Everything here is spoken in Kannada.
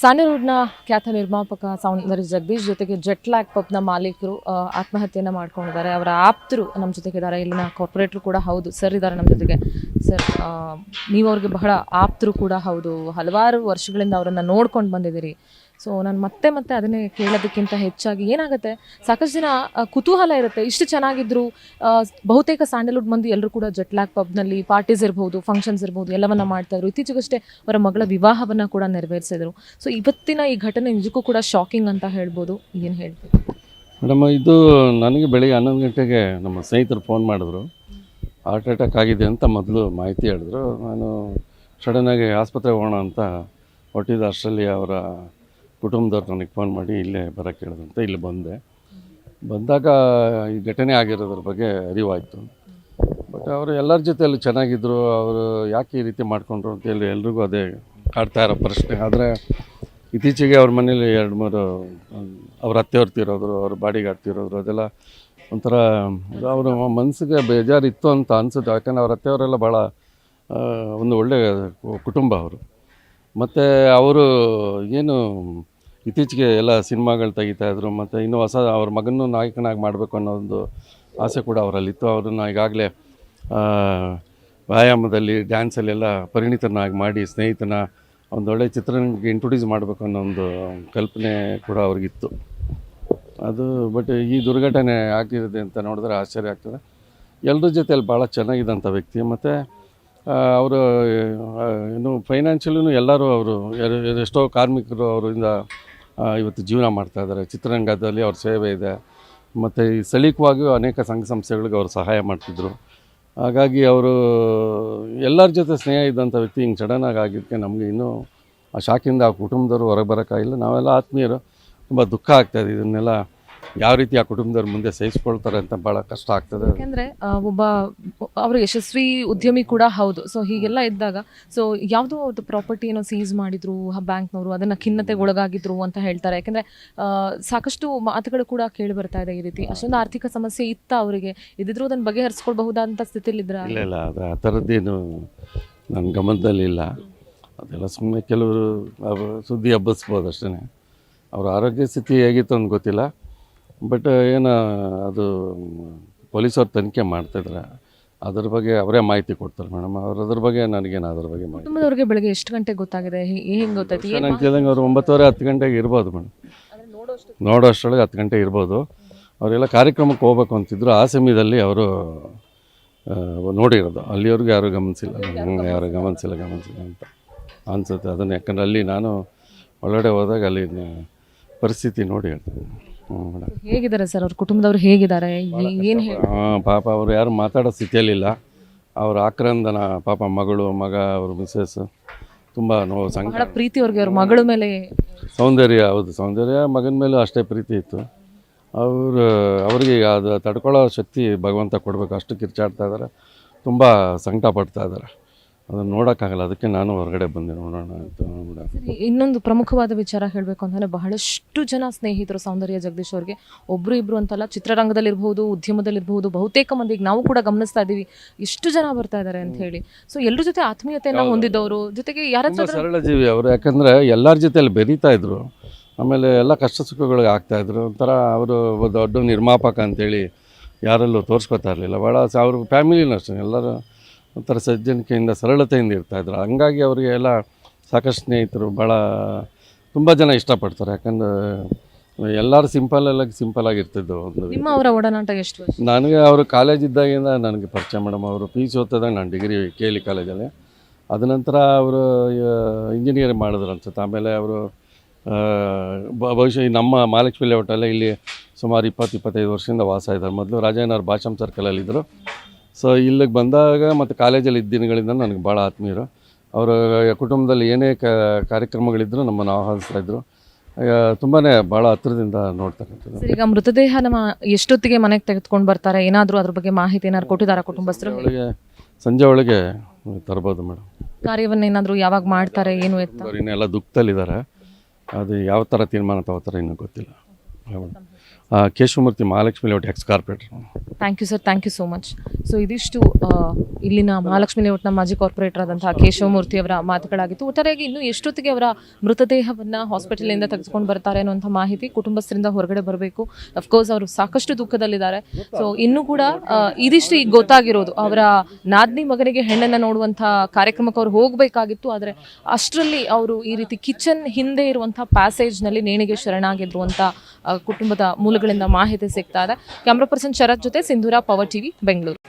ಸ್ಯಾಂಡಲ್ವುಡ್ನ ಖ್ಯಾತ ನಿರ್ಮಾಪಕ ಸೌಂದರ್ಯ ಜಗದೀಶ್ ಜೊತೆಗೆ ಜೆಟ್ ಲ್ಯಾಗ್ ಪಬ್ನ ಮಾಲೀಕರು ಆತ್ಮಹತ್ಯೆಯನ್ನು ಮಾಡ್ಕೊಂಡಿದ್ದಾರೆ. ಅವರ ಆಪ್ತರು ನಮ್ಮ ಜೊತೆಗಿದ್ದಾರೆ, ಇಲ್ಲಿನ ಕಾರ್ಪೊರೇಟ್ರು ಕೂಡ ಹೌದು, ಸರ್ ಇದ್ದಾರೆ ನಮ್ಮ ಜೊತೆಗೆ. ಸರ್, ನೀವು ಅವ್ರಿಗೆ ಬಹಳ ಆಪ್ತರು ಕೂಡ ಹೌದು, ಹಲವಾರು ವರ್ಷಗಳಿಂದ ಅವರನ್ನು ನೋಡ್ಕೊಂಡು ಬಂದಿದ್ದೀರಿ. ಸೊ ನಾನು ಮತ್ತೆ ಅದನ್ನೇ ಕೇಳೋದಕ್ಕಿಂತ ಹೆಚ್ಚಾಗಿ ಏನಾಗುತ್ತೆ, ಸಾಕಷ್ಟು ಜನ ಕುತೂಹಲ ಇರುತ್ತೆ, ಇಷ್ಟು ಚೆನ್ನಾಗಿದ್ರು. ಬಹುತೇಕ ಸ್ಯಾಂಡಲ್ವುಡ್ ಮಂದಿ ಎಲ್ಲರೂ ಕೂಡ ಜೆಟ್ ಲ್ಯಾಗ್ ಪಬ್ನಲ್ಲಿ ಪಾರ್ಟೀಸ್ ಇರ್ಬೋದು, ಫಂಕ್ಷನ್ಸ್ ಇರ್ಬೋದು, ಎಲ್ಲವನ್ನ ಮಾಡ್ತಾಯಿದ್ರು. ಇತ್ತೀಚೆಗಷ್ಟೇ ಅವರ ಮಗಳ ವಿವಾಹವನ್ನು ಕೂಡ ನೆರವೇರಿಸಿದ್ರು. ಸೊ ಇವತ್ತಿನ ಈ ಘಟನೆ ನಿಜಕ್ಕೂ ಕೂಡ ಶಾಕಿಂಗ್ ಅಂತ ಹೇಳ್ಬೋದು. ಏನು ಹೇಳ್ತೀವಿ ಮೇಡಮ್? ಇದು ನನಗೆ ಬೆಳಿಗ್ಗೆ 11 ಗಂಟೆಗೆ ನಮ್ಮ ಸ್ನೇಹಿತರು ಫೋನ್ ಮಾಡಿದ್ರು, ಹಾರ್ಟ್ ಅಟ್ಯಾಕ್ ಆಗಿದೆ ಅಂತ ಮೊದಲು ಮಾಹಿತಿ ಹೇಳಿದ್ರು. ನಾನು ಸಡನ್ನಾಗಿ ಆಸ್ಪತ್ರೆಗೆ ಹೋಗೋಣ ಅಂತ ಹೊಟ್ಟಿದ್ದ ಅಷ್ಟರಲ್ಲಿ ಅವರ ಕುಟುಂಬದವ್ರು ನನಗೆ ಫೋನ್ ಮಾಡಿ ಇಲ್ಲೇ ಬರೋಕ್ಕೆ ಹೇಳಿದಂತೆ ಇಲ್ಲಿ ಬಂದಾಗ ಈ ಘಟನೆ ಆಗಿರೋದ್ರ ಬಗ್ಗೆ ಅರಿವಾಯಿತು. ಬಟ್ ಅವರು ಎಲ್ಲರ ಜೊತೆಯಲ್ಲಿ ಚೆನ್ನಾಗಿದ್ದರು, ಅವರು ಯಾಕೆ ಈ ರೀತಿ ಮಾಡಿಕೊಂಡ್ರು ಅಂತೇಳಿ ಎಲ್ರಿಗೂ ಅದೇ ಕಾಡ್ತಾ ಇರೋ ಪ್ರಶ್ನೆ. ಆದರೆ ಇತ್ತೀಚೆಗೆ ಅವ್ರ ಮನೇಲಿ 2-3 ಅವ್ರ ಅತ್ತೆಯವ್ರು ತೀರೋದ್ರು, ಅವ್ರ ಬಾಡಿಗಾರ್ಡ್ ತೀರೋದ್ರು. ಅದೆಲ್ಲ ಒಂಥರ ಅವರ ಮನಸ್ಸಿಗೆ ಬೇಜಾರಿತ್ತು ಅಂತ ಅನಿಸುತ್ತೆ. ಯಾಕಂದರೆ ಅವ್ರ ಅತ್ತೆಯವರೆಲ್ಲ ಭಾಳ ಒಂದು ಒಳ್ಳೆಯ ಕುಟುಂಬ ಅವರು. ಮತ್ತು ಅವರು ಏನು ಇತ್ತೀಚೆಗೆ ಎಲ್ಲ ಸಿನಿಮಾಗಳು ತೆಗಿತಾಯಿದ್ರು, ಮತ್ತು ಇನ್ನೂ ಹೊಸ ಅವ್ರ ಮಗನೂ ನಾಯಕನಾಗಿ ಮಾಡಬೇಕು ಅನ್ನೋ ಒಂದು ಆಸೆ ಕೂಡ ಅವರಲ್ಲಿತ್ತು. ಅವ್ರನ್ನ ಈಗಾಗಲೇ ವ್ಯಾಯಾಮದಲ್ಲಿ, ಡ್ಯಾನ್ಸಲ್ಲೆಲ್ಲ ಪರಿಣಿತನಾಗಿ ಮಾಡಿ ಸ್ನೇಹಿತನ ಒಂದೊಳ್ಳೆ ಚಿತ್ರರಂಗಕ್ಕೆ ಇಂಟ್ರೊಡ್ಯೂಸ್ ಮಾಡಬೇಕು ಅನ್ನೋ ಒಂದು ಕಲ್ಪನೆ ಕೂಡ ಅವ್ರಿಗಿತ್ತು. ಅದು ಬಟ್ ಈ ದುರ್ಘಟನೆ ಆಗಿರುತ್ತೆ ಅಂತ ನೋಡಿದ್ರೆ ಆಶ್ಚರ್ಯ ಆಗ್ತದೆ. ಎಲ್ಲರ ಜೊತೆಯಲ್ಲಿ ಭಾಳ ಚೆನ್ನಾಗಿದ್ದಂಥ ವ್ಯಕ್ತಿ. ಮತ್ತು ಅವರು ಏನು ಫೈನಾನ್ಷಿಯಲಿನೂ ಎಲ್ಲರೂ ಅವರು ಎಷ್ಟೋ ಕಾರ್ಮಿಕರು ಅವರಿಂದ ಇವತ್ತು ಜೀವನ ಮಾಡ್ತಾಯಿದ್ದಾರೆ. ಚಿತ್ರರಂಗದಲ್ಲಿ ಅವ್ರ ಸೇವೆ ಇದೆ. ಮತ್ತು ಈ ಸ್ಥಳೀಯವಾಗಿಯೂ ಅನೇಕ ಸಂಘ ಸಂಸ್ಥೆಗಳಿಗೆ ಅವರು ಸಹಾಯ ಮಾಡ್ತಿದ್ದರು. ಹಾಗಾಗಿ ಅವರು ಎಲ್ಲರ ಜೊತೆ ಸ್ನೇಹ ಇದ್ದಂಥ ವ್ಯಕ್ತಿ ಹಿಂಗೆ ಸಡನ್ನಾಗಿ ಆಗಿದ್ದಕ್ಕೆ ನಮಗೆ ಇನ್ನೂ ಆ ಶಾಕಿಂದ ಆ ಕುಟುಂಬದವರು ಹೊರಗೆ ಬರೋಕ್ಕಾಗಿಲ್ಲ. ನಾವೆಲ್ಲ ಆತ್ಮೀಯರು, ತುಂಬ ದುಃಖ ಆಗ್ತಾಯಿದೆ. ಇದನ್ನೆಲ್ಲ ಯಾವ ರೀತಿ ಆ ಕುಟುಂಬದವ್ರ ಮುಂದೆ ಸಹಿಸ್ಕೊಳ್ತಾರೆ ಅಂತ ಭಾಳ ಕಷ್ಟ ಆಗ್ತದೆ. ಯಾಕೆಂದರೆ ಅವರು ಯಶಸ್ವಿ ಉದ್ಯಮಿ ಕೂಡ ಹೌದು. ಸೊ ಹೀಗೆಲ್ಲ ಇದ್ದಾಗ ಸೊ ಯಾವುದೋ ಅವ್ರದ್ದು ಪ್ರಾಪರ್ಟಿ ಏನೋ ಸೀಸ್ ಮಾಡಿದ್ರು ಬ್ಯಾಂಕ್ನವರು, ಅದನ್ನು ಖಿನ್ನತೆಗೆ ಒಳಗಾಗಿದ್ರು ಅಂತ ಹೇಳ್ತಾರೆ. ಯಾಕೆಂದರೆ ಸಾಕಷ್ಟು ಮಾತುಗಳು ಕೂಡ ಕೇಳಿ ಬರ್ತಾ ಇದೆ ಈ ರೀತಿ. ಅಷ್ಟೊಂದು ಆರ್ಥಿಕ ಸಮಸ್ಯೆ ಇತ್ತ ಅವರಿಗೆ, ಇದ್ದಿದ್ರು ಅದನ್ನು ಬಗೆಹರಿಸ್ಕೊಳ್ಬಹುದಾದಂಥ ಸ್ಥಿತಿಲಿದ್ರ? ಇಲ್ಲ, ಅದು ಆ ಥರದ್ದೇನು ನನ್ನ ಗಮನದಲ್ಲಿಲ್ಲ. ಅದೆಲ್ಲ ಸುಮ್ಮನೆ ಕೆಲವರು ಸುದ್ದಿ ಹಬ್ಬಿಸ್ಬೋದು ಅಷ್ಟೇ. ಅವ್ರ ಆರೋಗ್ಯ ಸ್ಥಿತಿ ಹೇಗಿತ್ತು ಅಂತ ಗೊತ್ತಿಲ್ಲ. ಬಟ್ ಏನು ಅದು ಪೊಲೀಸವ್ರು ತನಿಖೆ ಮಾಡ್ತಾಯಿದ್ದಾರೆ, ಅದ್ರ ಬಗ್ಗೆ ಅವರೇ ಮಾಹಿತಿ ಕೊಡ್ತಾರೆ ಮೇಡಮ್. ಅದ್ರ ಬಗ್ಗೆ ನನಗೇನು ಅದ್ರ ಬಗ್ಗೆ ಮಾಹಿತಿ. ಕುಟುಂಬದವ್ರಿಗೆ ಬೆಳಗ್ಗೆ ಎಷ್ಟು ಗಂಟೆಗೆ ಗೊತ್ತಾಗಿದೆ, ಹೆಂಗೆ ಗೊತ್ತಾಯ್ತು? ನಂಗೆ ಕೇಳಿದಂಗೆ ಅವ್ರು 9:30-10 ಗಂಟೆಗೆ ಇರ್ಬೋದು ಮೇಡಮ್. ನೋಡೋಷ್ಟರೊಳಗೆ 10 ಗಂಟೆ ಇರ್ಬೋದು. ಅವರೆಲ್ಲ ಕಾರ್ಯಕ್ರಮಕ್ಕೆ ಹೋಗ್ಬೇಕು ಅಂತಿದ್ರು. ಆ ಸಮಯದಲ್ಲಿ ಅವರು ನೋಡಿರೋದು. ಅಲ್ಲಿವರೆಗೂ ಯಾರೂ ಗಮನಿಸಿಲ್ಲ ಅಂತ ಅನಿಸುತ್ತೆ. ಅದನ್ನು ಯಾಕಂದರೆ ಅಲ್ಲಿ ನಾನು ಒಳಗಡೆ ಹೋದಾಗ ಅಲ್ಲಿ ಪರಿಸ್ಥಿತಿ ನೋಡಿ ಹೇಳ್ತೀನಿ. ಮೇಡಮ್, ಹೇಗಿದ್ದಾರೆ ಸರ್ ಅವ್ರ ಕುಟುಂಬದವ್ರು, ಹೇಗಿದ್ದಾರೆ? ಏನು ಹೇಳಿ? ಪಾಪ ಅವರು ಯಾರು ಮಾತಾಡೋ ಸ್ಥಿತಿಯಲ್ಲಿಲ್ಲ. ಅವ್ರ ಆಕ್ರಂದನ ಪಾಪ ಮಗಳು, ಮಗ, ಅವ್ರ ಮಿಸ್ಸಸ್ ತುಂಬ ನೋವು, ಬಹಳ ಪ್ರೀತಿ ಅವ್ರಿಗೆ ಅವ್ರ ಮಗಳ ಮೇಲೆ. ಸೌಂದರ್ಯ ಮಗನ ಮೇಲೂ ಅಷ್ಟೇ ಪ್ರೀತಿ ಇತ್ತು. ಅವ್ರಿಗೆ ಅದು ತಡ್ಕೊಳ್ಳೋ ಶಕ್ತಿ ಭಗವಂತ ಕೊಡಬೇಕು. ಅಷ್ಟು ಕಿರ್ಚಾಡ್ತಾ ಇದ್ದಾರೆ, ತುಂಬ ಸಂಕಟ ಪಡ್ತಾ ಇದ್ದಾರೆ. ಅದನ್ನು ನೋಡೋಕ್ಕಾಗಲ್ಲ. ಅದಕ್ಕೆ ನಾನು ಹೊರಗಡೆ ಬಂದೆ ನೋಡೋಣ ಅಂತ. ಇನ್ನೊಂದು ಪ್ರಮುಖವಾದ ವಿಚಾರ ಹೇಳಬೇಕು ಅಂತಂದರೆ, ಬಹಳಷ್ಟು ಜನ ಸ್ನೇಹಿತರು ಸೌಂದರ್ಯ ಜಗದೀಶ್ ಅವ್ರಿಗೆ, ಒಬ್ಬರು ಇಬ್ಬರು ಅಂತಲ್ಲ, ಚಿತ್ರರಂಗದಲ್ಲಿರ್ಬೋದು, ಉದ್ಯಮದಲ್ಲಿರ್ಬೋದು, ಬಹುತೇಕ ಮಂದಿಗೆ ನಾವು ಕೂಡ ಗಮನಿಸ್ತಾ ಇದ್ದೀವಿ ಎಷ್ಟು ಜನ ಬರ್ತಾ ಇದ್ದಾರೆ ಅಂತ ಹೇಳಿ. ಸೊ ಎಲ್ಲರ ಜೊತೆ ಆತ್ಮೀಯತೆಯನ್ನು ಹೊಂದಿದ್ದವರು, ಜೊತೆಗೆ ಯಾರಾದ್ರೂ ಸರಳ ಜೀವಿ ಅವರು. ಯಾಕಂದರೆ ಎಲ್ಲರ ಜೊತೆಯಲ್ಲಿ ಬೆರೀತಾ ಇದ್ರು. ಆಮೇಲೆ ಎಲ್ಲ ಕಷ್ಟ ಸುಖಗಳಿಗೆ ಆಗ್ತಾಯಿದ್ರು. ಒಂಥರ ಅವರು ದೊಡ್ಡ ನಿರ್ಮಾಪಕ ಅಂತೇಳಿ ಯಾರಲ್ಲೂ ತೋರಿಸ್ಕೊತಾ ಇರಲಿಲ್ಲ. ಭಾಳ ಅವ್ರ ಫ್ಯಾಮಿಲಿನೂ ಅಷ್ಟೇ ಎಲ್ಲರೂ ಒಂಥರ ಸಜ್ಜನಿಕೆಯಿಂದ, ಸರಳತೆಯಿಂದ ಇರ್ತಾಯಿದ್ರು. ಹಂಗಾಗಿ ಅವರಿಗೆ ಎಲ್ಲ ಸಾಕಷ್ಟು ಸ್ನೇಹಿತರು, ಭಾಳ ತುಂಬ ಜನ ಇಷ್ಟಪಡ್ತಾರೆ. ಯಾಕಂದರೆ ಎಲ್ಲರೂ ಸಿಂಪಲ್ ಆಗಿರ್ತಿದ್ದು. ನಿಮ್ಮ ಅವರ ಒಡನಾಟ ಎಷ್ಟು? ನನಗೆ ಅವರು ಕಾಲೇಜ್ ಇದ್ದಾಗಿಂದ ನನಗೆ ಪರಿಚಯ ಮೇಡಮ್. ಅವರು PUC ಓದ್ತಿದ್ದಾಗ ನಾನು ಡಿಗ್ರಿ KLE ಕಾಲೇಜಲ್ಲಿ. ಅದ ನಂತರ ಅವರು ಇಂಜಿನಿಯರಿಂಗ್ ಮಾಡಿದ್ರು ಅನ್ಸುತ್ತೆ. ಆಮೇಲೆ ಅವರು ಬಹುಶಃ ನಮ್ಮ ಮಹಾಲಕ್ಷ್ಮಿ ಲೇಔಟಲ್ಲೇ ಇಲ್ಲಿ ಸುಮಾರು 20-25 ವರ್ಷದಿಂದ ವಾಸ ಇದ್ದಾರೆ. ಮೊದಲು ರಾಜಯ್ಯನವ್ರ ಭಾಷಂ ಸರ್ಕಲಲ್ಲಿದ್ದರು. ಸೊ ಇಲ್ಲಿಗೆ ಬಂದಾಗ ಮತ್ತು ಕಾಲೇಜಲ್ಲಿ ಇದ್ದ ದಿನಗಳಿಂದ ನನಗೆ ಭಾಳ ಆತ್ಮೀಯರು. ಅವರ ಕುಟುಂಬದಲ್ಲಿ ಏನೇ ಕಾರ್ಯಕ್ರಮಗಳಿದ್ದರೂ ನಮ್ಮನ್ನು ಆಹ್ವಾನಿಸ್ತಾಯಿದ್ರು. ತುಂಬಾ ಭಾಳ ಹತ್ತಿರದಿಂದ ನೋಡ್ತಕ್ಕಂಥದ್ದು. ಸರ್, ಈಗ ಮೃತದೇಹ ನಮ್ಮ ಎಷ್ಟೊತ್ತಿಗೆ ಮನೆಗೆ ತೆಗೆದುಕೊಂಡು ಬರ್ತಾರೆ? ಏನಾದರೂ ಅದ್ರ ಬಗ್ಗೆ ಮಾಹಿತಿ ಏನಾದ್ರು ಕೊಟ್ಟಿದ್ದಾರೆ ಕುಟುಂಬಸ್ಥರು? ಸಂಜೆ ಒಳಗೆ ತರ್ಬೋದು ಮೇಡಮ್. ಕಾರ್ಯವನ್ನು ಏನಾದರೂ ಯಾವಾಗ ಮಾಡ್ತಾರೆ, ಏನು ಎತ್ತ? ಇನ್ನೆಲ್ಲ ದುಃಖದಲ್ಲಿದ್ದಾರೆ. ಅದು ಯಾವ ಥರ ತೀರ್ಮಾನ ತಗೋತಾರೆ ಇನ್ನೂ ಗೊತ್ತಿಲ್ಲ. Keshavamurthy Mahalakshmi Layout ex corporator. Thank you sir, thank you so much. So ಇದಿಷ್ಟು ಇಲ್ಲಿನ ಮಹಾಲಕ್ಷ್ಮಿ ಲೇಔಟ್ನ ಮಾಜಿ ಕಾರ್ಪೊರೇಟರ್ ಆದಂತಹ ಕೇಶವಮೂರ್ತಿ ಅವರ ಮಾತುಗಳಾಗಿತ್ತು. ಒಟ್ಟಾರೆಯಾಗಿ ಇನ್ನೂ ಎಷ್ಟೊತ್ತಿಗೆ ಅವರ ಮೃತದೇಹವನ್ನು ಹಾಸ್ಪಿಟಲಿಂದ ತೆಗೆದುಕೊಂಡು ಬರ್ತಾರೆ ಅನ್ನುವಂಥ ಮಾಹಿತಿ ಕುಟುಂಬಸ್ಥರಿಂದ ಹೊರಗಡೆ ಬರಬೇಕು. ಅಫ್ಕೋರ್ಸ್ ಅವರು ಸಾಕಷ್ಟು ದುಃಖದಲ್ಲಿದ್ದಾರೆ. ಸೊ ಇನ್ನೂ ಕೂಡ ಇದಿಷ್ಟು ಈಗ ಗೊತ್ತಾಗಿರೋದು, ಅವರ ನಾದ್ನಿ ಮಗನಿಗೆ ಹೆಣ್ಣನ್ನು ನೋಡುವಂಥ ಕಾರ್ಯಕ್ರಮಕ್ಕೆ ಅವ್ರು ಹೋಗಬೇಕಾಗಿತ್ತು. ಆದರೆ ಅಷ್ಟರಲ್ಲಿ ಅವರು ಈ ರೀತಿ ಕಿಚನ್ ಹಿಂದೆ ಇರುವಂಥ ಪ್ಯಾಸೇಜ್ನಲ್ಲಿ ನೇಣಿಗೆ ಶರಣಾಗಿದ್ರು ಅಂತ ಕುಟುಂಬದ ಮೂಲಗಳಿಂದ ಮಾಹಿತಿ ಸಿಗ್ತಾ ಇದೆ. ಕ್ಯಾಮ್ರಾ ಪರ್ಸನ್ ಶರತ್ ಜೊತೆ ಸಿಂಧೂರ, ಪವರ್ ಟಿವಿ, ಬೆಂಗಳೂರು.